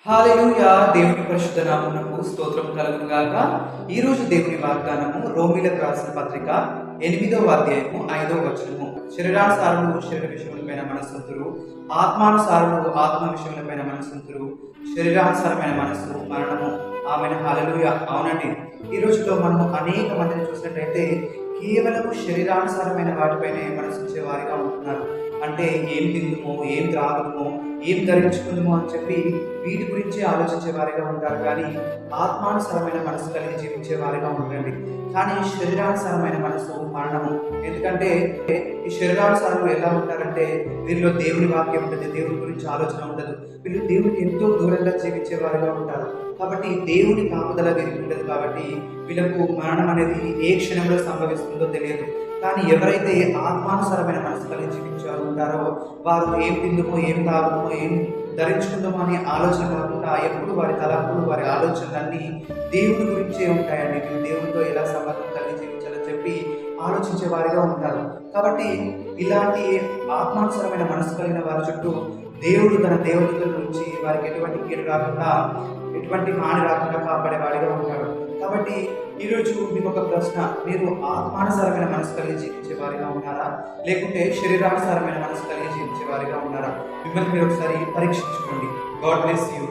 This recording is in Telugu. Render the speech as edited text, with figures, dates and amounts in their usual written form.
హల్లెలూయా! దేవుని పరిశుద్ధ నామమునకు స్తోత్రం కలుగును గాక. ఈ రోజు దేవుని వాగ్దానము రోమీయులకు రాసిన పత్రిక 8వ అధ్యాయము 5వ వచనము. శరీరానుసారులు శరీర విషయములపైన మనస్సుంతురు, ఆత్మానుసారులు ఆత్మ విషయములపైన మనస్సుంతురు. శరీరానుసారమైన మనస్సు మరణము. ఆమేన్. హల్లెలూయా! అవునండి. ఈ రోజుల్లో మనము అనేక మందిని చూసినట్లయితే కేవలం శరీరానుసారమైన వాటిపైనే మనసుంచే వారిగా ఉంటున్నారు. అంటే ఏం తిందుమో, ఏం త్రాగుదుమో, ఏం ధరించుకుందుమో అని చెప్పి వీటి గురించి ఆలోచించే వారిగా ఉంటారు. కానీ ఆత్మానుసారమైన మనసు కలిగి జీవించే వారిగా ఉండండి. కానీ శరీరానుసారమైన మనసు మరణము. ఎందుకంటే ఈ శరీరానుసారులు ఎలా ఉంటారంటే వీరిలో దేవుని వాక్యం ఉంటుంది, దేవుని గురించి ఆలోచన ఉండదు. వీళ్ళు దేవునికి ఎంతో దూరంగా జీవించే వారిగా ఉంటారు. కాబట్టి దేవుని కాపుదల వీరికి ఉండదు. కాబట్టి వీళ్ళకు మరణం అనేది ఏ క్షణంలో సంభవిస్తుందో తెలియదు. కానీ ఎవరైతే ఆత్మానుసారమైన మనసు కలిగి జీవించారు ఉంటారో వారు ఏం తిందుమో, ఏం తాగుమో, ఏం ధరించుకుందామో అనే ఆలోచన కాకుండా ఎప్పుడు వారి తలంపులు, వారి ఆలోచనలన్నీ దేవుని గురించే ఉంటాయండి. మేము దేవునితో ఎలా సంబంధం కలిగి జీవించాలని చెప్పి ఆలోచించే వారిగా ఉంటారు. కాబట్టి ఇలాంటి ఆత్మానుసారమైన మనసు కలిగిన వారి చుట్టూ దేవుడు తన దేవతల నుంచి వారికి ఎటువంటి కీడు రాకుండా, ఎటువంటి హాని రాకుండా కాపాడేవాడిగా ఉంటాడు. కాబట్టి ఈరోజు మీకు ఒక ప్రశ్న, మీరు ఆత్మానుసారమైన మనసు కలిగి జీవించే వారిగా ఉన్నారా, లేకుంటే శరీరానుసారమైన మనసు కలిగి జీవించే వారిగా ఉన్నారా? మిమ్మల్ని మీరు ఒకసారి పరీక్షించుకోండి. God bless you.